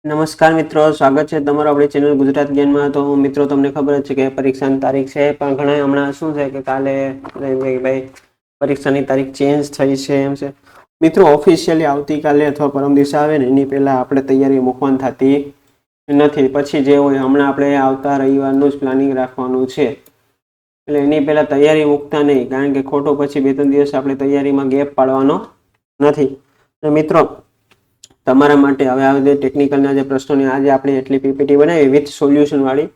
નમસ્કાર મિત્રો, સ્વાગત છે તમારો આપણી ચેનલ ગુજરાત જ્ઞાનમાં। તો મિત્રો તમને ખબર જ છે કે પરીક્ષાની તારીખ છે, પણ ઘણા હમણાં શું છે કે કાલે ભાઈ પરીક્ષાની તારીખ ચેન્જ થઈ છે એમ છે મિત્રો। ઓફિશિયલી આવતીકાલે અથવા પરમ દિવસે આવે ને એની પહેલા આપણે તૈયારી મૂકવાની થતી નથી। પછી જે હોય હમણાં આપણે આવતા રવિવારનું જ પ્લાનિંગ રાખવાનું છે, એટલે એની પહેલા તૈયારી મૂકતા નહીં, કારણ કે ખોટો પછી 2-3 દિવસ આપણે તૈયારીમાં ગેપ પાડવાનો નથી। તો મિત્રો તમારા માટે હવે આ જે ટેકનિકલના જે પ્રશ્નોની આજે આપણે એટલી પીપીટી બનાવી વિથ સોલ્યુશન વાળી,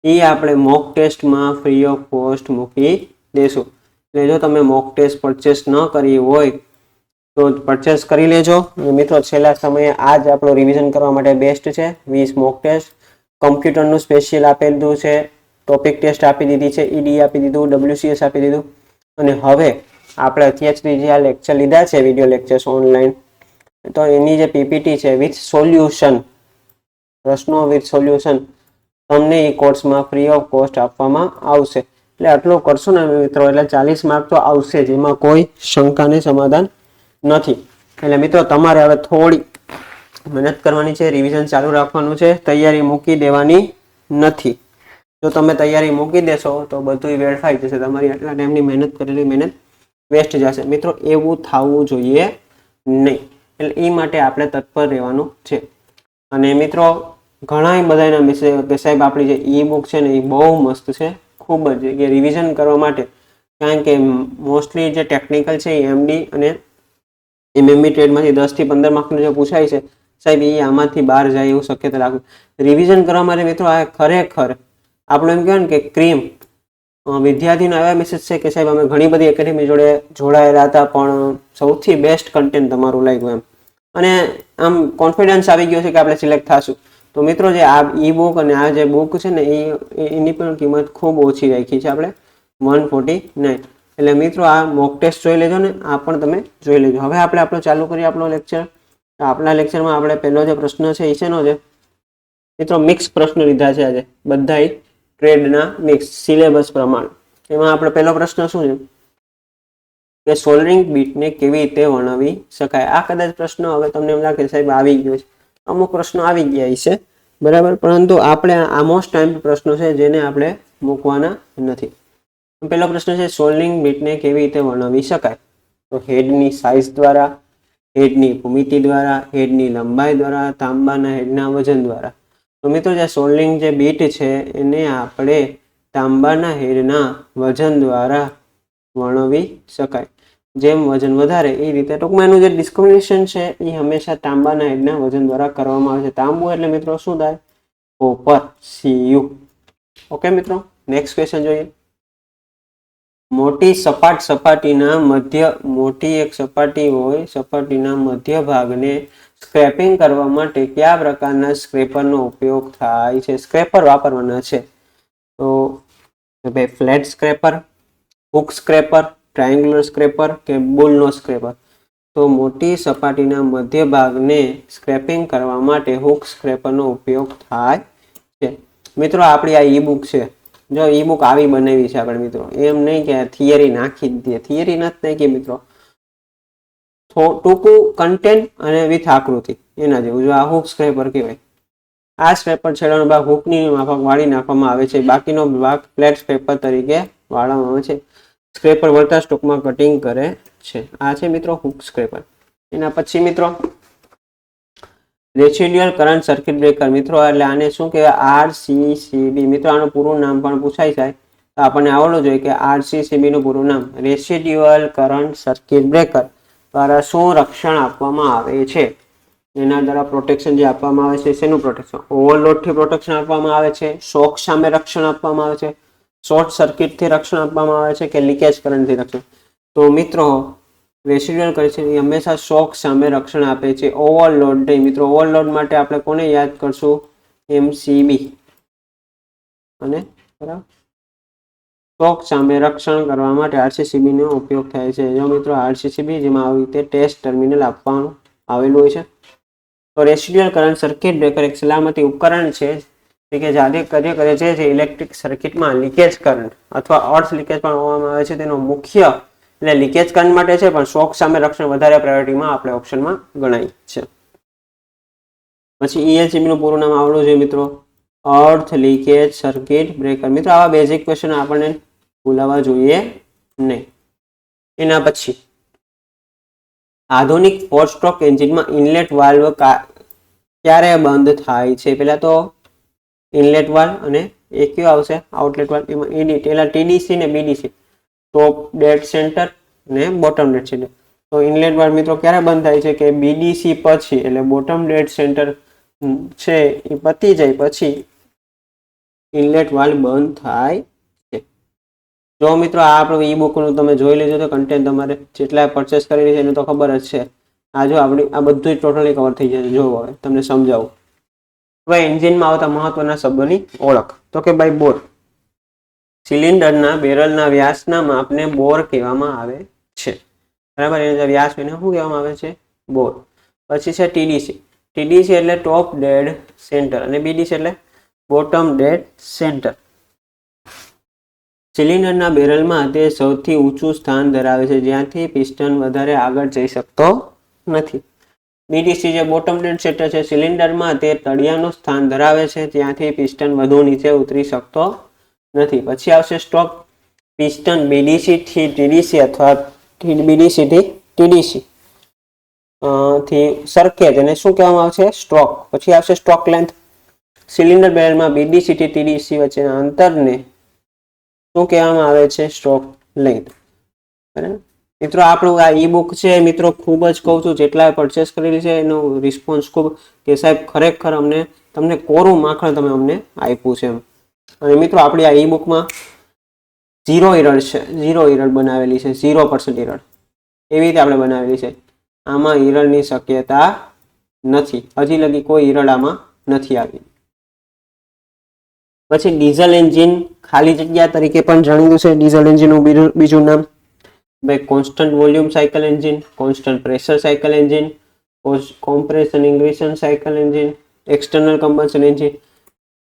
એ આપણે મોક ટેસ્ટમાં ફ્રી ઓફ કોસ્ટ મૂકી દેશું। એટલે જો તમે મોક ટેસ્ટ પરચેસ ન કરી હોય તો પરચેસ કરી લેજો। અને મિત્રો છેલ્લા સમયે આજ આપણો રિવિઝન કરવા માટે બેસ્ટ છે। 20 મોક ટેસ્ટ કમ્પ્યુટરનું સ્પેશિયલ આપેલું છે, ટોપિક ટેસ્ટ આપી દીધી છે, ઈડી આપી દીધું, WCS આપી દીધું, અને હવે આપણે અત્યાર જે આ લેક્ચર લીધા છે, વિડીયો લેક્ચર્સ ઓનલાઈન, તો એની જે પીપીટી છે વિથ સોલ્યુશન, પ્રશ્નો વિથ સોલ્યુશન, તમને એ કોર્સમાં ફ્રી ઓફ કોસ્ટ આપવામાં આવશે। એટલે આટલું કરશો ને મિત્રો એટલે 40 માર્ક તો આવશે જ, એમાં કોઈ શંકાને સમાધાન નથી। એટલે મિત્રો તમારે હવે થોડી મહેનત કરવાની છે, રિવિઝન ચાલુ રાખવાનું છે, તૈયારી મૂકી દેવાની નથી। જો તમે તૈયારી મૂકી દેશો તો બધું વેડફાઈ જશે, તમારી આટલા ટાઈમની મહેનત કરેલી મહેનત વેસ્ટ જશે। મિત્રો એવું થવું જોઈએ નહીં, એટલે એ માટે આપણે તત્પર રહેવાનું છે। અને મિત્રો ઘણા બધાના મેસેજ કે સાહેબ આપણી જે ઈ બુક છે ને એ બહુ મસ્ત છે, ખૂબ જ કે રિવિઝન કરવા માટે, કારણ કે મોસ્ટલી જે ટેકનિકલ છે એ એમડી અને એમએમબી ટ્રેડમાંથી 10 થી 15 માર્કનું જે પૂછાય છે સાહેબ, એ આમાંથી બહાર જાય એવું શક્યતા રાખું। રિવિઝન કરવા માટે મિત્રો આ ખરેખર આપણે એમ કહેવાય ને કે ક્રીમ। વિદ્યાર્થીનો એવા મેસેજ છે કે સાહેબ અમે ઘણી બધી એકેડેમી જોડે જોડાયેલા હતા, પણ સૌથી બેસ્ટ કન્ટેન્ટ તમારું લાગ્યું એમ, અને આમ કોન્ફિડન્સ આવી ગયો છે કે આપણે સિલેક્ટ થશું। તો મિત્રો જે આ ઈ બુક અને આ જે બુક છે ને એની પણ કિંમત ખૂબ ઓછી રાખી છે આપણે, 149। એટલે મિત્રો આ મોક ટેસ્ટ જોઈ લેજો ને આ પણ તમે જોઈ લેજો। હવે આપણે આપણો ચાલુ કરીએ આપણો લેક્ચર। આપણા લેક્ચરમાં આપણે પહેલો જે પ્રશ્ન છે એ શેનો છે મિત્રો? મિક્સ પ્રશ્ન લીધા છે આજે, બધા ટ્રેડના મિક્સ સિલેબસ પ્રમાણે। એમાં આપણે પહેલો પ્રશ્ન શું છે કે સોલ્ડરિંગ બીટને કેવી રીતે વર્ણવી શકાય? આ કદાચ પ્રશ્ન હવે તમને એમ લાગે સાહેબ આવી ગયો છે, અમુક પ્રશ્નો આવી ગયા છે બરાબર, પરંતુ આપણે આ મોસ્ટ ટાઈમ પ્રશ્નો છે જેને આપણે મૂકવાના નથી। પહેલો પ્રશ્ન છે સોલ્ડરિંગ બીટને કેવી રીતે વર્ણવી શકાય? તો હેડની સાઇઝ દ્વારા, હેડની ભૂમિતિ દ્વારા, હેડની લંબાઈ દ્વારા, તાંબાના હેડના વજન દ્વારા। તો મિત્રો જે સોલ્ડરિંગ જે બીટ છે એને આપણે તાંબાના હેડના વજન દ્વારા વર્ણવી શકાય। જેમ વજન વધારે એ રીતે ટૂંકમાં એનું જે ડિસ્ક્રિમિનેશન છે એ હંમેશા તાંબાના હેડના વજન દ્વારા કરવામાં આવે છે। તાંબુ એટલે મિત્રો શું થાય? Copper, Cu। ઓકે મિત્રો, નેક્સ્ટ ક્વેશ્ચન જોઈએ। મોટી એક સપાટી હોય, સપાટીના મધ્ય ભાગને સ્ક્રેપિંગ કરવા માટે કયા પ્રકારના સ્ક્રેપરનો ઉપયોગ થાય છે? સ્ક્રેપર વાપરવાના છે, તો ભાઈ flat scraper, hook scraper, triangular scraper કે બુલનો સ્ક્રેપર? તો મોટી સપાટીના મધ્ય ભાગને સ્ક્રેપિંગ કરવા માટે હુક સ્ક્રેપરનો ઉપયોગ થાય છે। મિત્રો આપણી આ ઈ બુક છે, જો ઈ બુક આવી બનાવી છે આપણે મિત્રો, એમ નહીં કે થિયરી નાખી જ દે, થિયરી નથી નાખી મિત્રો, ટૂંકું કન્ટેન્ટ અને વિથ આકૃતિ એના જેવું। જો આ હુક સ્ક્રેપર કહેવાય, આ સ્ક્રેપર છેડાનો ભાગ હુકની માફક વાળી નાખવામાં આવે છે, બાકીનો ભાગ ફ્લેટ સ્ક્રેપર તરીકે વાળવામાં આવે છે। સ્ક્રેપર વળતા સ્ટોકમાં કટિંગ કરે છે, આ છે મિત્રો હુક સ્ક્રેપર। એના પછી મિત્રો રેસિડ્યુઅલ કરંટ સર્કિટ બ્રેકર, મિત્રો એટલે આને શું કહેવાય? RCCB। મિત્રો આનું પૂરું નામ પણ પૂછાય જાય તો આપણને આવડવું જોઈએ કે RCCB નું પૂરું નામ રેસિડ્યુઅલ કરંટ સર્કિટ બ્રેકર દ્વારા શું રક્ષણ આપવામાં આવે છે? એના દ્વારા પ્રોટેક્શન જે આપવામાં આવે છે, શેનું પ્રોટેક્શન? ઓવરલોડથી પ્રોટેક્શન આપવામાં આવે છે, શોક સામે રક્ષણ આપવામાં આવે છે, શોર્ટ સર્કિટથી રક્ષણ આપવામાં આવે છે કે લીકેજ કરંટથી રક્ષણ? તો મિત્રો રેસિડ્યુઅલ કરે એ હંમેશા શોક સામે રક્ષણ આપે છે, ઓવરલોડ નહીં। મિત્રો ઓવરલોડ માટે આપણે કોને યાદ કરશું? MCB। અને બરાબર શોક સામે રક્ષણ કરવા માટે RCCB નો ઉપયોગ થાય છે। જો મિત્રો RCCB જેમાં આવી રીતે ટેસ્ટ ટર્મિનલ આપવાનું આવેલું હોય છે। તો રેસિડ્યુઅલ કરંટ સર્કિટ બ્રેકર એક સલામતી ઉપકરણ છે કે જાતે કાર્ય કરે છે, જે ઇલેક્ટ્રિક સર્કિટમાં લીકેજ કરંટ અથવા અર્થ લીકેજ પણ હોવામાં આવે છે। તેનો મુખ્ય એટલે લીકેજ કરંટ માટે છે, પણ શોક સામે રક્ષણ વધારે પ્રાયોરિટીમાં આપણે ઓપ્શનમાં ગણાય છે। પછી ELCB નું પૂરું નામ આવડવું જોઈએ મિત્રો, અર્થ લીકેજ સર્કિટ બ્રેકર. મિત્રો આવા બેઝિક ક્વેશ્ચન આપણને ભૂલાવા જોઈએ નહીં. એના પછી આધુનિક 4 સ્ટ્રોક એન્જિનમાં ઇનલેટ વાલ્વ ક્યારે બંધ થાય છે? પહેલા તો ઇનલેટ વાલ્વ અને એ કયો આવશે આઉટલેટ વાલ્વ. એમાં EDT એટલે TDC ને BDC, ટોપ ડેડ સેન્ટર ને બોટમ ડેડ સેન્ટર. તો ઇનલેટ વાલ્વ મિત્રો ક્યારે બંધ થાય છે કે BDC પછી, એટલે બોટમ ડેડ સેન્ટર છે એ પતી જાય પછી ઇનલેટ વાલ્વ બંધ થાય છે. જો મિત્રો આ આપણું ઈ બુકનું તમે જોઈ લેજો તો કન્ટેન્ટ તમારે જેટલા પરચેસ કરેલી છે એને તો ખબર જ છે. આ જો આપણી આ બધું જ ટોટલી કવર થઈ જશે. જો હવે તમને સમજાવું. હવે એન્જિનમાં આવતા મહત્વના શબ્દોની ઓળખ. તો કે ભાઈ બોર. સિલિન્ડરના બેરલના વ્યાસના માપને બોર કહેવામાં આવે છે. બરાબર, એનો જે વ્યાસ એને શું કહેવામાં આવે છે? બોર. પછી છે TDC. TDC એટલે ટોપ ડેડ સેન્ટર અને BDC એટલે બોટમ ડેડ સેન્ટર. સિલિન્ડરના બેરલમાં તે સૌથી ઊંચું સ્થાન ધરાવે છે જ્યાંથી પિસ્ટન વધારે આગળ જઈ શકતો નથી. BDC જે બોટમ ડેડ સેન્ટર છે, સિલિન્ડરમાં તે તળિયાનું સ્થાન ધરાવે છે ત્યાંથી પિસ્ટન વધુ નીચે ઉતરી શકતો નથી. પછી આવશે સ્ટ્રોક. પિસ્ટન BDC થી TDC અથવા BDC થી TDC થી સરકે તેને શું કહેવામાં આવશે? સ્ટ્રોક. પછી આવશે સ્ટ્રોક લેન્થ. સિલિન્ડર બેરલમાં BDC થી TDC વચ્ચેના અંતરને શું કહેવામાં આવે છે? Stroke length. બરાબર મિત્રો, આપણું આ ઈ બુક છે મિત્રો, ખૂબ જ કહું છું જેટલા પરચેસ કરેલી છે એનો રિસ્પોન્સ ખૂબ કે સાહેબ ખરેખર અમને તમને કોરું માખણ તમે અમને આપ્યું છે એમ. અને મિત્રો આપણી આ ઈ બુકમાં 0 એરર છે, 0 એરર બનાવેલી છે, 0% એરર એવી રીતે આપણે બનાવેલી છે. આમાં એરરની શક્યતા નથી, હજી લગી કોઈ એરર આમાં નથી આવી. પછી ડીઝલ એન્જિન ખાલી જગ્યા તરીકે પણ જાણીતું છે. ડીઝલ એન્જિનનું બીજું નામ ભાઈ constant volume cycle engine, constant pressure cycle engine, compression ignition cycle engine, external combustion engine.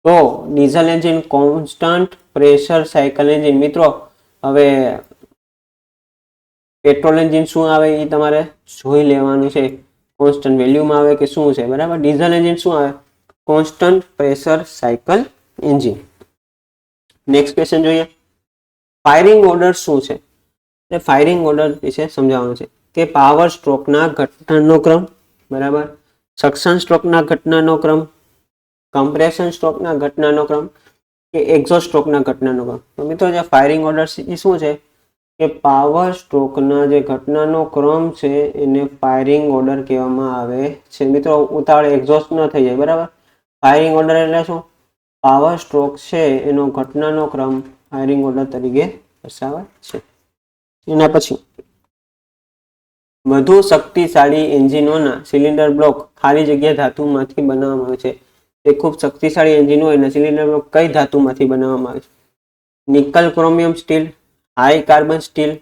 તો diesel engine constant pressure cycle engine. મિત્રો હવે પેટ્રોલ એન્જિન શું આવે એ તમારે જોઈ લેવાનું છે, કોન્સ્ટન્ટ વેલ્યુમાં આવે કે શું છે. બરાબર, ડીઝલ એન્જિન શું આવે? Constant pressure cycle engine. Next question જોઈએ. ફાયરિંગ ઓર્ડર શું છે? એટલે ફાયરિંગ ઓર્ડર વિશે સમજાવવાનું છે કે પાવર સ્ટ્રોકના ઘટનાનો ક્રમ, બરાબર, સક્શન સ્ટ્રોકના ઘટનાનો ક્રમ, કમ્પ્રેશન સ્ટ્રોકના ઘટનાનો ક્રમ કે એક્ઝોસ્ટ સ્ટ્રોકના ઘટનાનો ક્રમ. તો મિત્રો જે ફાયરિંગ ઓર્ડર એ શું છે કે પાવર સ્ટ્રોકના જે ઘટનાનો ક્રમ છે એને ફાયરિંગ ઓર્ડર કહેવામાં આવે છે. મિત્રો ઉતાવળે એક્ઝોસ્ટ ન થઈ જાય. બરાબર, ફાયરિંગ ઓર્ડર એટલે શું? પાવર સ્ટ્રોક છે એનો ઘટનાનો ક્રમ ફાયરિંગ ઓર્ડર તરીકે દર્શાવે છે. એના પછી વધુ શક્તિશાળી એન્જિનોના સિલિન્ડર બ્લોક ખાલી જગ્યા ધાતુમાંથી બનાવવામાં આવે છે. તે ખૂબ શક્તિશાળી એન્જિન હોય અને સિલિન્ડર બ્લોક કઈ ધાતુમાંથી બનાવવામાં આવે છે? Nickel chromium steel, high carbon steel,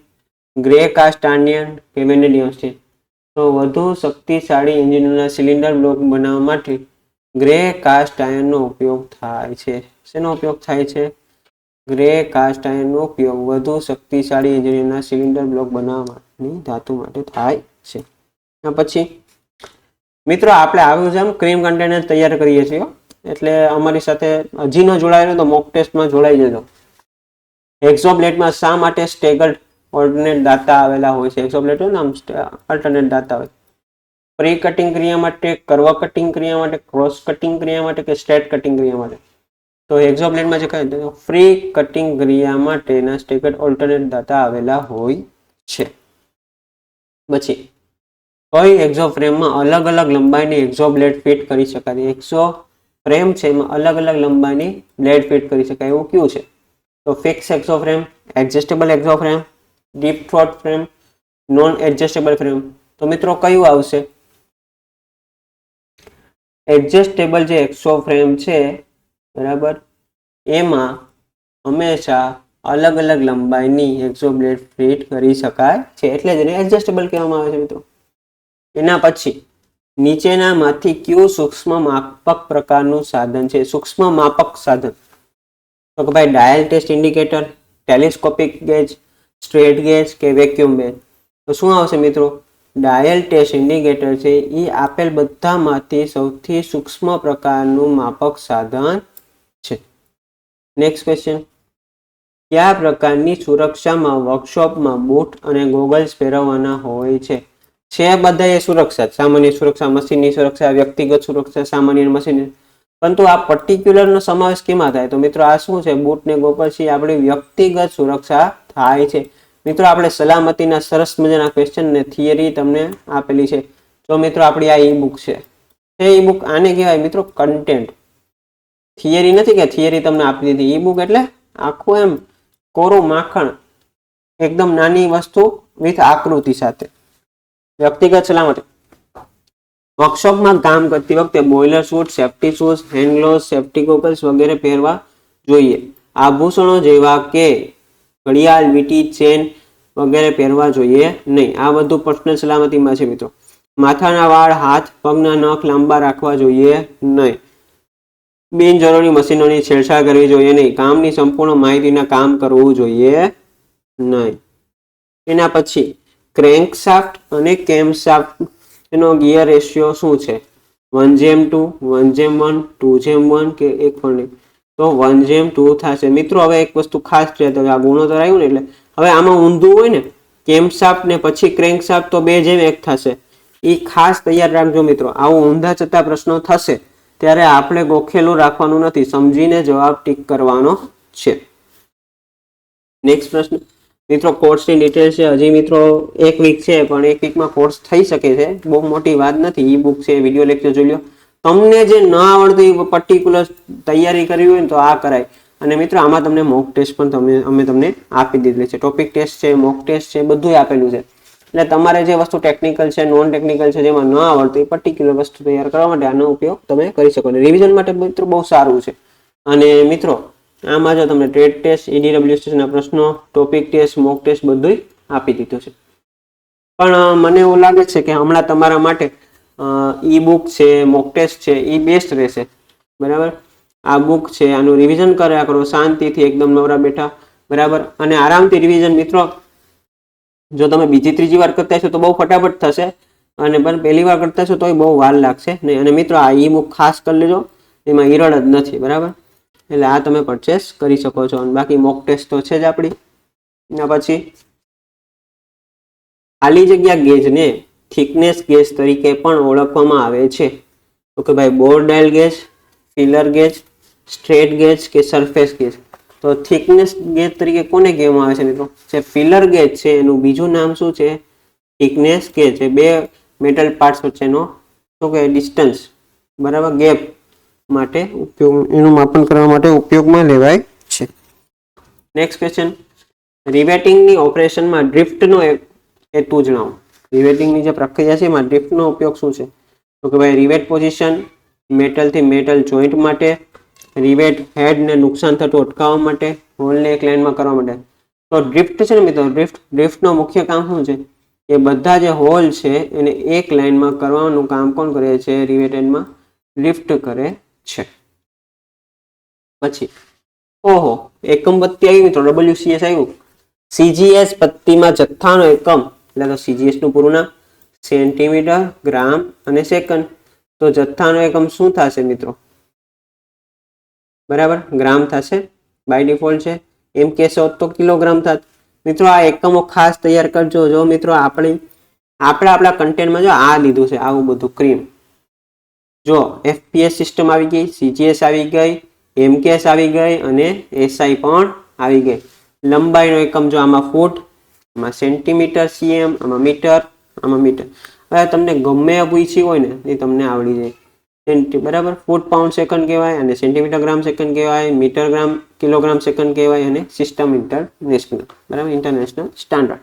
grey cast iron કે વેનેડિયમ સ્ટીલ. તો વધુ શક્તિશાળી એન્જિનોના સિલિન્ડર બ્લોક બનાવવા માટે ગ્રે કાસ્ટ આયર્નનો ઉપયોગ થાય છે. શેનો ઉપયોગ થાય છે? ગ્રે કાસ્ટ આયર્નનો ઉપયોગ વધુ શક્તિશાળી એન્જિનના સિલિન્ડર બ્લોક બનાવવાની ધાતુ માટે થાય છે. પછી મિત્રો આપણે આવ્યું છે એમ ક્રીમ કન્ટેનર તૈયાર કરીએ છીએ, એટલે અમારી સાથે હજી ન જોડાયેલો તો મોક ટેસ્ટમાં જોડાઈ જજો. એક્ઝોબ્લેડમાં શા માટે સ્ટેગર્ડ ઓલ્ટરનેટ દાતા આવેલા હોય છે? એક્ઝોબ્લેડ હોય ને આમ અલ્ટરનેટ દાતા હોય. પ્રી કટિંગ ક્રિયા માટે, કર્વ કટિંગ ક્રિયા માટે, ક્રોસ કટિંગ ક્રિયા માટે કે સ્ટ્રેટ કટિંગ ક્રિયા માટે? તો એક્ઝોબ્લેડમાં જે કહે ફ્રી કટિંગ ક્રિયા માટેના સ્ટેગર્ડ ઓલ્ટરનેટ દાતા આવેલા હોય છે. પછી કઈ એક્ઝો ફ્રેમમાં અલગ અલગ લંબાઈની એક્ઝો બ્લેડ ફિટ કરી શકાય? એક્ઝો ફ્રેમ છે એમાં અલગ અલગ લંબાઈની બ્લેડ ફિટ કરી શકાય એવું કયું છે? તો fix exo frame, adjustable exo frame, deep throat frame, non adjustable frame. તો મિત્રો કયું આવશે? એડજસ્ટેબલ જે એક્ઝો ફ્રેમ છે, બરાબર, એમાં હંમેશા અલગ અલગ લંબાઈની એક્ઝો બ્લેડ ફિટ કરી શકાય છે, એટલે જ એને એડજસ્ટેબલ કહેવામાં આવે છે મિત્રો. એના પછી નીચેનામાંથી કયું સૂક્ષ્મ માપક પ્રકારનું સાધન છે? સૂક્ષ્મ માપક સાધન તો કે ભાઈ dial test indicator, telescopic gauge, straight gauge કે વેક્યુમ ગેજ? તો શું આવશે મિત્રો? ડાયલ ટેસ્ટ ઇન્ડિકેટર છે એ આપેલ બધામાંથી સૌથી સૂક્ષ્મ પ્રકારનું માપક સાધન છે. નેક્સ્ટ ક્વેશ્ચન, કયા પ્રકારની સુરક્ષામાં વર્કશોપમાં બૂટ અને ગોગલ્સ પહેરવાના હોય છે? બધા એ સુરક્ષા, સામાન્ય સુરક્ષા, મશીનની સુરક્ષા, વ્યક્તિગત સુરક્ષા, સામાન્ય મશીન, પરંતુ આ પર્ટિક્યુલર નો સમાવેશ કેમાં થાય? તો મિત્રો આ શું છે? બૂટ ને ગોગલ્સ એ આપણી વ્યક્તિગત સુરક્ષા થાય છે. મિત્રો આપણે સલામતીના સરસ મજાના ક્વેશ્ચન ને થિયરી તમને આપેલી છે. તો મિત્રો આપણી આ ઈ બુક છે. એ ઈ બુક આને કહેવાય મિત્રો કન્ટેન્ટ. થિયરી નથી કે થિયરી તમને આપી દીધી. ઈ બુક એટલે આખું એમ કોરું માખણ, એકદમ નાની વસ્તુ વિથ આકૃતિ સાથે. વ્યક્તિગત સલામતી, વર્કશોપમાં કામ કરતી વખતે boiler suit, safety shoes, hand gloves, safety goggles વગેરે પહેરવા જોઈએ. આભૂષણો જેવા કે ઘડિયાળ, વીંટી, ચેન વગેરે પહેરવા જોઈએ નહીં. આ બધું પર્સનલ સલામતીમાં છે મિત્રો. માથાના વાળ, હાથ, પગના નખ લાંબા રાખવા જોઈએ નહીં. બિનજરૂરી મશીનોની છેડછાડ કરવી જોઈએ નહીં. કામની સંપૂર્ણ માહિતીના કામ કરવું જોઈએ નહીં. એના પછી ક્રેન્કશાફ્ટ અને કેમશાફ્ટ એનો ગિયર રેશિયો શું છે? 1:2, 1:1, 2:1 કે 1:1? તો 1:2 થશે. મિત્રો હવે એક વસ્તુ ખાસ છે, તો આ ગુણોત્તર આવ્યું ને એટલે હવે આમાં ઊંધું હોય ને, કેમશાફ્ટ ને પછી ક્રેન્કશાફ્ટ, તો 2:1 થશે. એ ખાસ તૈયાર રાખજો મિત્રો. આવું ઊંધા જતા પ્રશ્નો થશે ત્યારે આપણે ગોખેલું રાખવાનું નથી, સમજીને જવાબ ટીક કરવાનો છે. નેક્સ્ટ પ્રશ્ન મિત્રો, કોર્સની ડિટેલ છે. હજી મિત્રો 1 વીક છે, પણ 1 વીકમાં કોર્સ થઈ શકે છે, બહુ મોટી વાત નથી. ઈ બુક છે, વિડીયો લેક્ચર જોઈ લો. તમને જે ન આવડતું એ પર્ટિક્યુલર તૈયારી કરવી હોય ને તો આ કરાય. અને મિત્રો આમાં તમને મોક ટેસ્ટ પણ અમે તમને આપી દીધેલી છે. ટોપિક ટેસ્ટ છે, મોક ટેસ્ટ છે, બધું આપેલું છે. એટલે તમારે જે વસ્તુ ટેકનિકલ છે, નોન ટેકનિકલ છે, જેમાં ન આવડતું એ પર્ટિક્યુલર વસ્તુ તૈયાર કરવા માટે આનો ઉપયોગ તમે કરી શકો. અને રિવિઝન માટે મિત્રો બહુ સારું છે. અને મિત્રો આમાં જો તમને ટ્રેડ ટેસ્ટ, EDWS ના પ્રશ્નો, ટોપિક ટેસ્ટ, મોક ટેસ્ટ બધું આપી દીધું છે. પણ મને એવું લાગે છે કે હમણાં તમારા માટે ઈ બુક છે, મોક ટેસ્ટ છે, એ બેસ્ટ રહેશે. બરાબર, આ બુક છે, આનું રિવિઝન કર્યા કરો શાંતિથી, એકદમ નવરા બેઠા. બરાબર, અને આરામથી રિવિઝન. મિત્રો જો તમે બીજી ત્રીજી વાર કરતા હશો તો બહુ ફટાફટ થશે, અને પહેલી વાર કરતા હશો તોય બહુ વાર લાગશે નહીં. અને મિત્રો આ ઈ બુક ખાસ કરી લેજો, એમાં ઈરડ જ નથી. બરાબર, એટલે આ તમે પરચેસ કરી શકો છો. અને બાકી મોક ટેસ્ટ તો છે જ આપણી. એના પછી ખાલી જગ્યા ગેજને થિકનેસ ગેજ તરીકે પણ ઓળખવામાં આવે છે. તો કે ભાઈ bore dial gauge, feeler gauge, straight gauge કે સરફેસ ગેજ? તો થિકનેસ ગેજ તરીકે કોને કહેવામાં આવે છે મિત્રો? જે ફિલર ગેજ છે એનું બીજું નામ શું છે? થિકનેસ ગેજ છે. બે મેટલ પાર્ટ્સ વચ્ચેનો શું કે ડિસ્ટન્સ, બરાબર, ગેપ માટે ઉપયોગ, એનું માપન કરવા માટે ઉપયોગમાં લેવાય છે. નેક્સ્ટ ક્વેશ્ચન, રિવેટિંગની ઓપરેશનમાં ડ્રિફ્ટનો હેતુ જણાવો. રિવેટિંગની જે પ્રક્રિયા છે એમાં ડ્રિફ્ટનો ઉપયોગ શું છે? તો કે ભાઈ રિવેટ પોઝિશન, મેટલથી મેટલ જોઈન્ટ માટે, રિવેટ હેડને નુકસાન થતું અટકાવવા માટે, હોલને એક લાઇનમાં કરવા માટે. તો ડ્રિફ્ટ છે ને મિત્રો, ડ્રિફ્ટનો મુખ્ય કામ શું છે? એ બધા જે હોલ છે એને એક લાઇનમાં કરવાનું કામ કોણ કરે છે? રિવેટેડમાં ડ્રિફ્ટ કરે છે. પછી ઓહો, એકમ પત્તી આવી મિત્રો, WCS આવ્યું. CGS પત્તીમાં જથ્થાનો એકમ, એટલે તો CGS નું પૂરું નામ સેન્ટીમીટર, ગ્રામ અને સેકન્ડ. તો જથ્થાનો એકમ શું થશે મિત્રો? બરાબર, ગ્રામ થશે બાય ડિફોલ્ટ છે. એમ કહેશો તો કિલોગ્રામ થાત. મિત્રો આ એકમો ખાસ તૈયાર કરજો. જો મિત્રો આપણા કન્ટેન્ટમાં જો આ લીધું છે આવું બધું ક્રીમ, જો FPS સિસ્ટમ આવી ગઈ, CGS આવી ગઈ, MKS આવી ગઈ અને SI પણ આવી ગઈ. લંબાઈનો એકમ જો આમાં ફૂટ, આમાં સેન્ટીમીટર, cm, આમાં મીટર, આમાં મીટર. હવે તમને ગમે પૂછી હોય ને એ તમને આવડી જાય. બરાબર, ફૂટ પાઉન્ડ સેકન્ડ કહેવાય, અને સેન્ટીમીટર ગ્રામ સેકન્ડ કહેવાય, મીટર ગ્રામ કિલોગ્રામ સેકન્ડ કહેવાય, અને સિસ્ટમ ઇન્ટરનેશનલ, બરાબર, ઇન્ટરનેશનલ સ્ટાન્ડર્ડ.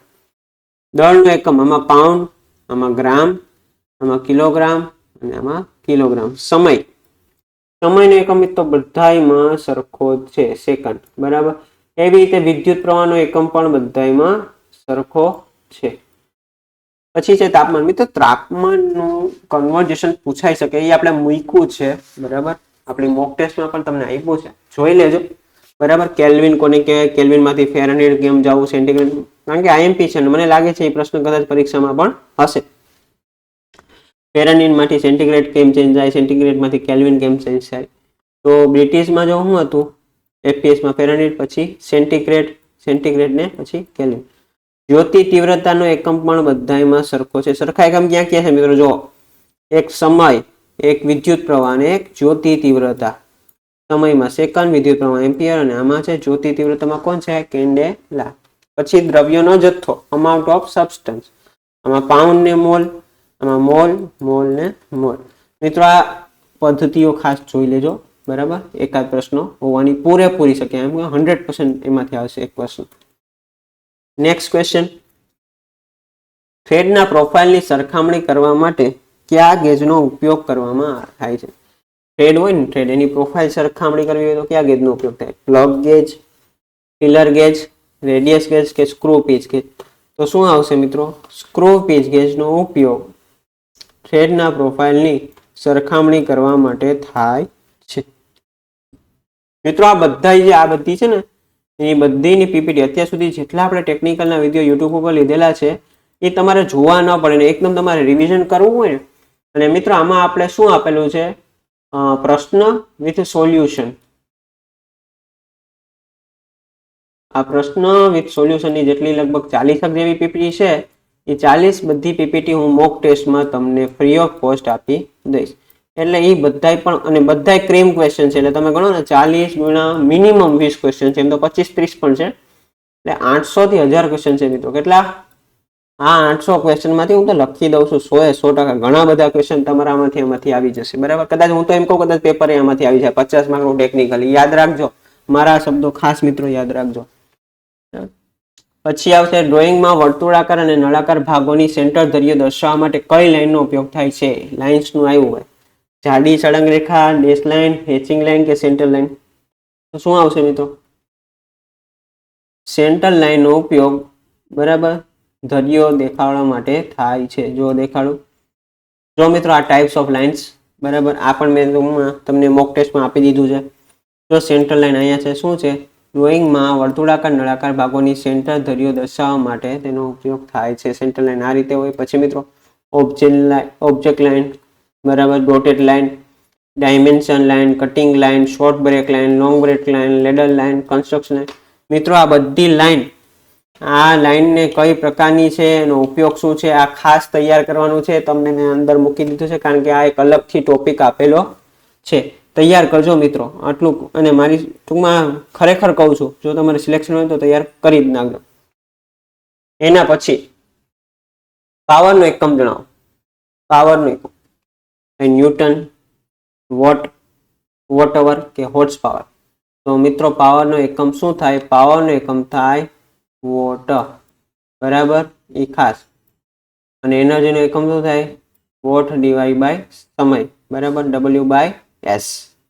દળનો એકમ આમાં પાઉન્ડ, આમાં ગ્રામ, આમાં કિલોગ્રામ અને આમાં કિલોગ્રામ. સમયનો એકમ તો બધાયમાં સરખો છે, સેકન્ડ. બરાબર, એવી રીતે વિદ્યુત પ્રવાહનો એકમ પણ બધાયમાં સરખો છે. પછી છે તાપમાન. મિત્રો તાપમાનનું કન્વર્ઝેશન પૂછાઈ શકે, એ આપણે મૂક્યું છે. બરાબર, આપણી મોક ટેસ્ટમાં પણ તમને આપ્યું છે, જોઈ લેજો. બરાબર, કેલ્વિન કોને કહેવાય, કેલ્વિનમાંથી ફેરનહીટ કેમ જવું, સેન્ટીગ્રેડ, કારણ કે IMP છે. મને લાગે છે એ પ્રશ્ન કદાચ પરીક્ષામાં પણ હશે. ફેરનહીટમાંથી સેન્ટીગ્રેડ કેમ ચેન્જ થાય, સેન્ટીગ્રેડમાંથી કેલ્વિન કેમ ચેન્જ થાય. તો બ્રિટિશમાં જો શું હતું, એફપીએસમાં ફેરનહીટ, પછી સેન્ટીગ્રેડ ને પછી કેલ્વિન. જ્યોતિ તીવ્રતાનો એકમ પણ બધામાં સરખો છે. સરખા એકમ ક્યાં ક્યાં છે મિત્રો? જો એક સમય, એક વિદ્યુત પ્રવાહ અને એક જ્યોતિ તીવ્રતા. સમયમાં સેકન્ડ, વિદ્યુત પ્રવાહ એમ્પિયર, અને આમાં છે જ્યોતિ તીવ્રતામાં કોણ છે? કેન્ડેલા. પછી દ્રવ્યનો જથ્થો, અમાઉન્ટ ઓફ સબસ્ટન્સ. આમાં પાઉન્ડ ને મોલ, આમાં મોલ, મોલ ને મોલ. મિત્રો આ પદ્ધતિઓ ખાસ જોઈ લેજો, બરાબર. એકાદ પ્રશ્ન હોવાની પૂરેપૂરી શકે, એમ 100% એમાંથી આવશે એક પ્રશ્ન. નેક્સ્ટ ક્વેશ્ચન, થ્રેડના પ્રોફાઇલની સરખામણી કરવા માટે કયા ગેજનો ઉપયોગ કરવામાં થાય છે? થ્રેડ હોય ને, થ્રેડ, એની પ્રોફાઇલ સરખામણી કરવી હોય તો કયા ગેજનો ઉપયોગ થાય? Plug gauge, feeler gauge, radius gauge કે સ્ક્રૂ પીચ ગેજ? તો શું આવશે મિત્રો? સ્ક્રૂ પીચ ગેજનો ઉપયોગ થ્રેડના પ્રોફાઇલની સરખામણી કરવા માટે થાય છે. મિત્રો આ બધી છે ને, એની બધીની પીપીટી અત્યાર સુધી જેટલા આપણે ટેકનિકલના વિડીયો યુટ્યુબ ઉપર લીધેલા છે એ તમારે જોવા ન પડે ને એકદમ તમારે રિવિઝન કરવું હોય ને. અને મિત્રો આમાં આપણે શું આપેલું છે? પ્રશ્ન વિથ સોલ્યુશન. આ પ્રશ્ન વિથ સોલ્યુશનની જેટલી લગભગ 40 જેવી પીપીટી છે, એ 40 બધી પીપીટી હું મોક ટેસ્ટમાં તમને ફ્રી ઓફ કોસ્ટ આપી દઈશ. એટલે એ બધાય પણ, અને બધાય ક્રીમ ક્વેશ્ચન છે. એટલે તમે ગણો ને 40 ગુણ્યા મિનિમમ 20 ક્વેશ્ચન છે, એમ તો 25-30 પણ છે. એટલે 800 થી 1000 ક્વેશ્ચન છે મિત્રો. કેટલા? આ 800 ક્વેશ્ચનમાંથી હું તો લખી દઉં છું 100% ઘણા બધા ક્વેશ્ચન તમારા આમાંથી આવી જશે, બરાબર. કદાચ હું તો એમ કહું, કદાચ પેપર એમાંથી આવી જાય 50 માર્કનું ટેકનિકલી. યાદ રાખજો, મારા શબ્દો ખાસ મિત્રો યાદ રાખજો. પછી આવશે ડ્રોઈંગમાં વર્તુળાકાર અને નળાકાર ભાગોની સેન્ટર ધરીઓ દર્શાવવા માટે કઈ લાઈનનો ઉપયોગ થાય છે? લાઇન્સનું આવ્યું હોય, જાડી સળંગ રેખા, ડેશ લાઈન, હેચિંગ લાઈન કે સેન્ટર લાઈન? તો શું આવશે મિત્રો? સેન્ટર લાઈનનો ઉપયોગ, બરાબર, ધરીઓ દેખાડવા માટે થાય છે. જો દેખાડું, જો મિત્રો આ ટાઈપ્સ ઓફ લાઇન્સ, બરાબર, આ પણ મેં તમને મોક ટેસ્ટમાં આપી દીધું છે. જો સેન્ટર લાઈન અહીંયા છે, શું છે? ડ્રોઈંગમાં વર્તુળાકાર નળાકાર ભાગોની સેન્ટર ધરીઓ દર્શાવવા માટે તેનો ઉપયોગ થાય છે. સેન્ટર લાઈન આ રીતે હોય. પછી મિત્રો ઓબ્જેક્ટ લાઈન, બરાબર, dotted line, dimension line, cutting line, short break line, long break line, ladder line, construction line. મિત્રો આ બધી લાઈન, આ લાઈનને કઈ પ્રકારની છે, એનો ઉપયોગ શું છે, આ ખાસ તૈયાર કરવાનું છે. તમને મેં અંદર મૂકી દીધું છે, કારણ કે આ એક અલગથી ટોપિક આપેલો છે. તૈયાર કરજો મિત્રો આટલું. અને મારી ટૂંકમાં ખરેખર કહું છું, જો તમારે સિલેક્શન હોય તો તૈયાર કરી જ નાખજો. એના પછી પાવરનો એકમ જણાવો. પાવરનો એકમ ન્યૂટન, વોટ, વોટ અવર કે હોર્સ પાવર? તો મિત્રો પાવરનો એકમ શું થાય? પાવરનો એકમ થાય વોટ, બરાબર, એ ખાસ. અને એનર્જીનો એકમ શું થાય? વોટ ડિવાઈડ બાય સમય, બરાબર, W/S,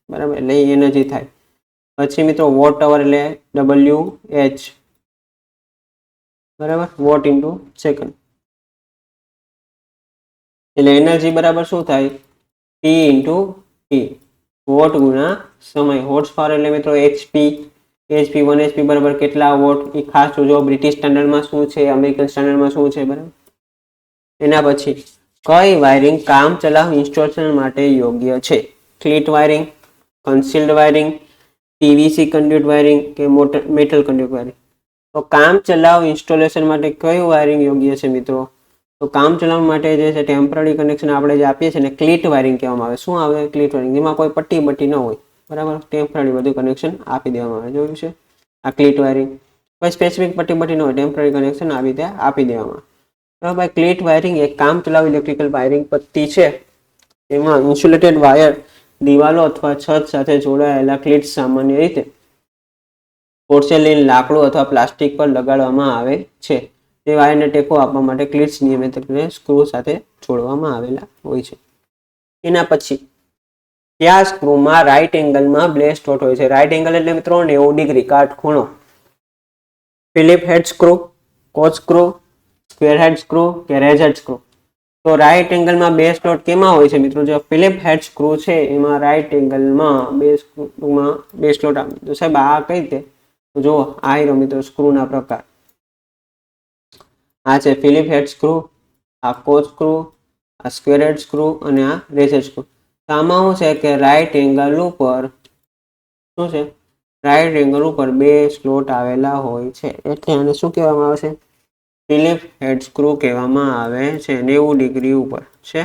બરાબર, એટલે એનર્જી થાય. પછી મિત્રો વોટ અવર એટલે WH, બરાબર, વોટ ઇન્ટુ સેકન્ડ. એટલે એનર્જી બરાબર શું થાય? T ઇન્ટુ T, વોટ ગુણ્યા સમય. હોર્સ પાવર એટલે મિત્રો HP, HP 1 HP બરાબર કેટલા વોટ? એ ખાસ જોજો. બ્રિટિશ સ્ટાન્ડર્ડમાં શું છે, અમેરિકન સ્ટાન્ડર્ડમાં શું છે, બરાબર. એના પછી કઈ વાયરિંગ કામ ચલાવ ઇન્સ્ટોલેશન માટે યોગ્ય છે? ક્લિટ વાયરિંગ, કન્સીલ્ડ વાયરિંગ, PVC કન્ડ્યુટ વાયરિંગ કે મેટલ કન્ડ્યુટ વાયરિંગ? તો કામ ચલાવ ઇન્સ્ટોલેશન માટે કયું વાયરિંગ યોગ્ય છે મિત્રો? તો કામ ચલાવવા માટે જે છે ટેમ્પરરી કનેક્શન આપણે જે આપીએ છીએ ને, ક્લિટ વાયરિંગ કહેવામાં આવે. શું આવે? ક્લિટ વાયરિંગ. એમાં કોઈ પટ્ટી બટ્ટી ન હોય, બરાબર, ટેમ્પરરી બધું કનેક્શન આપી દેવામાં આવે. જોયું છે આ ક્લિટ વાયરિંગ? કોઈ સ્પેસિફિક પટ્ટી બટ્ટી ન હોય, ટેમ્પરરી કનેક્શન આવી રીતે આપી દેવામાં આવે. બરાબર. ક્લિટ વાયરિંગ એક કામ ચલાવ ઇલેક્ટ્રિકલ વાયરિંગ પદ્ધતિ છે. એમાં ઇન્સ્યુલેટેડ વાયર દિવાલો અથવા છત સાથે જોડાયેલા ક્લિટ સામાન્ય રીતે પોર્સેલિન, લાકડું અથવા પ્લાસ્ટિક પર લગાડવામાં આવે છે. તે વાયરને ટેકો આપવા માટે ક્લિટ્સ નિયમિત રીતે સ્ક્રૂ સાથે જોડવામાં આવેલા હોય છે. એના પછી કયા સ્ક્રૂમાં રાઈટ એંગલમાં બ્લેડ સ્લોટ હોય છે? રાઈટ એંગલ એટલે મિત્રો 90 ડિગ્રી કાટખૂણો. Phillips head screw, coach screw, square head screw કે રેઝર સ્ક્રૂ? તો રાઈટ એંગલમાં બે સ્લોટ કેમાં હોય છે મિત્રો? જો ફિલિપ હેડ સ્ક્રૂ છે એમાં રાઈટ એંગલમાં બે સ્લોટ આવે. તો સાહેબ આ કઈ રીતે? તો જો આ રહ્યો મિત્રો સ્ક્રૂના પ્રકાર. આ છે ફિલિપ હેડ સ્ક્રૂ, આ કોચ સ્ક્રૂ, આ સ્ક્વેર હેડ સ્ક્રૂ અને આ રેસેટ સ્ક્રૂ. તો આમાં શું છે કે રાઈટ એંગલ ઉપર શું છે, રાઈટ એંગલ ઉપર બે સ્લોટ આવેલા હોય છે, એટલે આને શું કહેવામાં આવે છે, ફિલિપ હેડ સ્ક્રૂ કહેવામાં આવે છે. 90 ડિગ્રી ઉપર છે.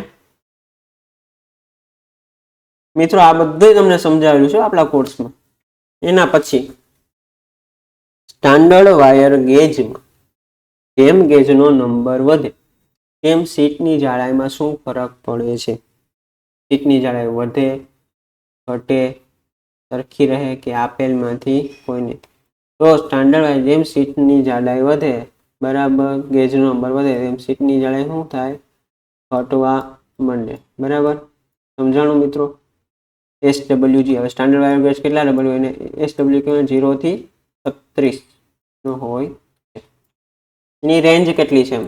મિત્રો આ બધું તમને સમજાવેલું છે આપણા કોર્સમાં. એના પછી સ્ટાન્ડર્ડ વાયર ગેજમાં જેમ ગેજનો નંબર વધે તેમ શીટની જાડાઈમાં શું ફરક પડે છે? શીટની જાડાઈ વધે, ઘટે, સરખી રહે કે આપેલમાંથી કોઈને? તો સ્ટાન્ડર્ડ વાયર જેમ શીટની જાડાઈ વધે બરાબર, ગેજનો નંબર વધે તેમ શીટની જાડાઈ શું થાય, ઘટવા માંડે. બરાબર, સમજાણું મિત્રો? SWG. હવે સ્ટાન્ડર્ડ વાયર ગેજ કેટલા ડબલ હોય? SW કહેવાય 0 થી 36 નો હોય. એની રેન્જ કેટલી છે?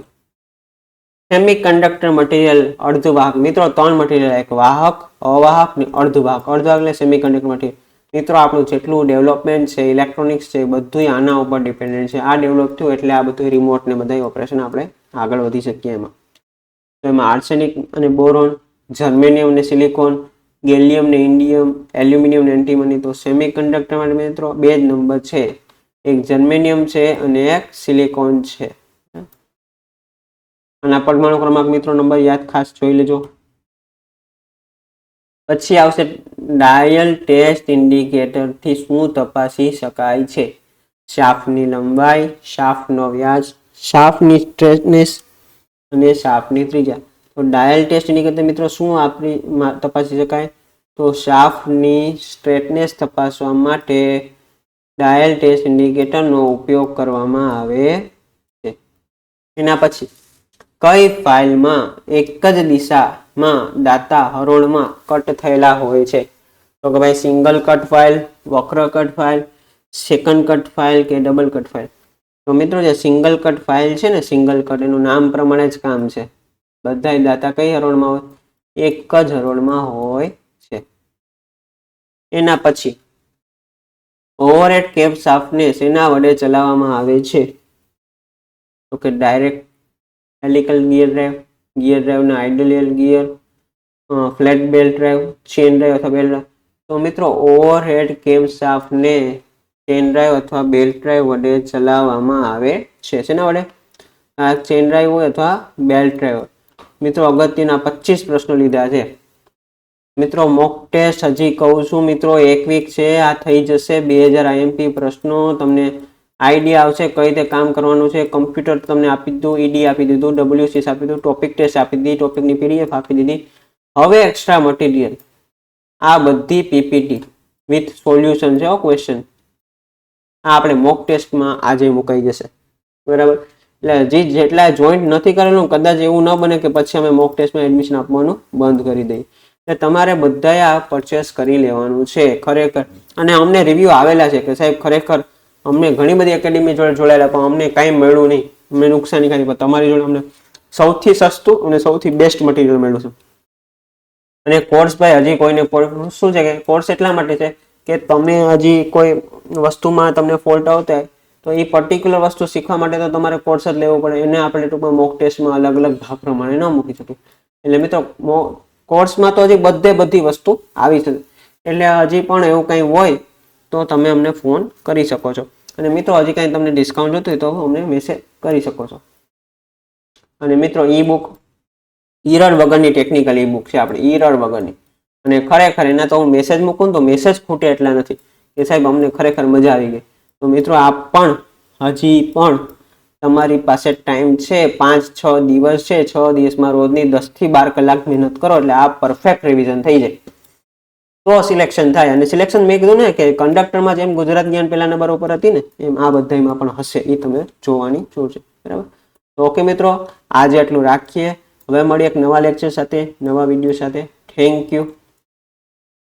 સેમી કન્ડક્ટર મટીરિયલ અર્ધવાહક. મિત્રો 3 મટીરિયલ, એક વાહક, અવાહક ને અર્ધવાહક. અર્ધવાહક એટલે સેમી કન્ડક્ટર મટીરિયલ. મિત્રો આપણું જેટલું ડેવલપમેન્ટ છે, ઇલેક્ટ્રોનિક્સ છે, બધું આના ઉપર ડિપેન્ડન્ટ છે. આ ડેવલપ થયું એટલે આ બધું રિમોટ ને બધા ઓપરેશન આપણે આગળ વધી શકીએ એમાં. તો એમાં આર્સેનિક અને બોરોન, જર્મેનિયમ ને સિલિકોન, ગેલિયમ ને ઇન્ડિયમ, એલ્યુમિનિયમ ને એન્ટીમની. તો સેમી કન્ડક્ટર માટે મિત્રો 2 જ નંબર છે, એક જર્મેનિયમ છે અને એક સિલિકોન છે. અને આ પરમાણુ ક્રમાંક મિત્રો નંબર યાદ ખાસ જોઈ લેજો. પછી આવશે ડાયલ ટેસ્ટ ઇન્ડિકેટર થી શું તપાસી શકાય છે? શાફ્ટની લંબાઈ, શાફ્ટનો વ્યાસ, શાફ્ટની સ્ટ્રેટનેસ અને શાફ્ટની ત્રિજ્યા. તો ડાયલ ટેસ્ટ ઇન્ડિકેટર મિત્રો શું તપાસી શકાય? તો શાફ્ટની સ્ટ્રેટનેસ તપાસવા માટે ડાયલ ટેસ્ટ ઇન્ડિકેટરનો ઉપયોગ કરવામાં આવે છે. એના પછી કઈ ફાઇલમાં એક જ દિશામાં દાતા હરોળમાં કટ થયેલા હોય છે? તો કે ભાઈ સિંગલ કટ ફાઇલ, વક્ર cut file, second cut file કે ડબલ કટ ફાઇલ? તો મિત્રો જે સિંગલ કટ ફાઇલ છે ને, સિંગલ કટ, એનું નામ પ્રમાણે જ કામ છે. બધાય દાતા કઈ હરોળમાં હોય? એક જ હરોળમાં હોય છે. એના પછી ઓવરહેડ કેપ શાફ્ટને શેના વડે ચલાવવામાં આવે છે? તો કે direct helical gear drive, gear ડ્રાઈવના ideal gear, flat belt drive, chain drive અથવા બેલ્ટ ડ્રાઈવ. તો મિત્રો ઓવરહેડ કેમ શાફ્ટને ચેન ડ્રાઈવ અથવા બેલ્ટ ડ્રાઈવ વડે ચલાવવામાં આવે છે. શેના વડે? આ ચેન ડ્રાઈવ હોય અથવા બેલ્ટ ડ્રાઈવ. મિત્રો અગત્યના 25 પ્રશ્નો લીધા છે. મિત્રો મોક ટેસ્ટ હજી કહું છું મિત્રો, 1 વીક છે, આ થઈ જશે. 2000 IMP પ્રશ્નો, તમને આઈડિયા આવશે કઈ રીતે કામ કરવાનું છે. કમ્પ્યુટર તમને આપી દીધું, ED આપી દીધું, WCS આપી દીધું, ટોપિક ટેસ્ટ આપી દીધી, ટોપિકની PDF આપી દીધી. હવે એક્સ્ટ્રા મટીરિયલ આ બધી PPT વિથ સોલ્યુશન છે ક્વેશ્ચન, આ આપણે મોક ટેસ્ટમાં આજે મુકાઈ જશે. બરાબર, એટલે હજી જેટલા જોઈન્ટ નથી કરેલું, કદાચ એવું ન બને કે પછી અમે મોક ટેસ્ટમાં એડમિશન આપવાનું બંધ કરી દઈએ. એટલે તમારે બધાએ આ પરચેસ કરી લેવાનું છે ખરેખર. અને અમને રિવ્યૂ આવેલા છે કે સાહેબ ખરેખર અમને ઘણી બધી એકેડમી જોડે જોડાયેલા પણ અમને કાંઈ મળ્યું નહીં, અમને નુકસાની ખાલી, પણ તમારી જોડે અમને સૌથી સસ્તું અને સૌથી બેસ્ટ મટીરિયલ મળ્યું છે. અને કોર્સ ભાઈ હજી કોઈને શું છે કે કોર્સ એટલા માટે છે કે તમે હજી કોઈ વસ્તુમાં તમને ફોલ્ટ આવતા હોય તો એ પર્ટિક્યુલર વસ્તુ શીખવા માટે તો તમારે કોર્સ જ લેવો પડે. એને આપણે ટૂંકમાં મોક ટેસ્ટમાં અલગ અલગ ભાગ પ્રમાણે ન મૂકી શકીએ. એટલે મિત્રો કોર્સમાં તો હજી બધી વસ્તુ આવી છે. એટલે હજી પણ એવું કંઈ હોય તો તમે અમને ફોન કરી શકો છો. અને મિત્રો હજી કાંઈ તમને ડિસ્કાઉન્ટ જોતું હોય તો અમને મેસેજ કરી શકો છો. અને મિત્રો ઈ બુક ઈરર વગરની ટેકનિકલ ઈ બુક છે આપણે, ઈરર વગરની. અને ખરેખર એના તો હું મેસેજ મૂકું તો મેસેજ ખૂટે એટલા નથી કે સાહેબ અમને ખરેખર મજા આવી ગઈ. તો મિત્રો આપ પણ હજી પણ તમારી પાસે ટાઈમ છે, 5-6 દિવસ છે. 6 દિવસમાં રોજની 10 થી 12 કલાક મહેનત કરો એટલે આ પરફેક્ટ રિવિઝન થઈ જાય તો સિલેક્શન થાય. અને સિલેક્શન મેં કીધું ને કે કંડક્ટરમાં જેમ ગુજરાત જ્ઞાન પહેલા નંબર ઉપર હતી ને, એમ આ બધામાં પણ હશે. એ તમે જોવાની જરૂર છે. બરાબર, તો ઓકે મિત્રો, આજે આટલું રાખીએ. હવે મળીએ એક નવા લેક્ચર સાથે, નવા વિડીયો સાથે. Thank you.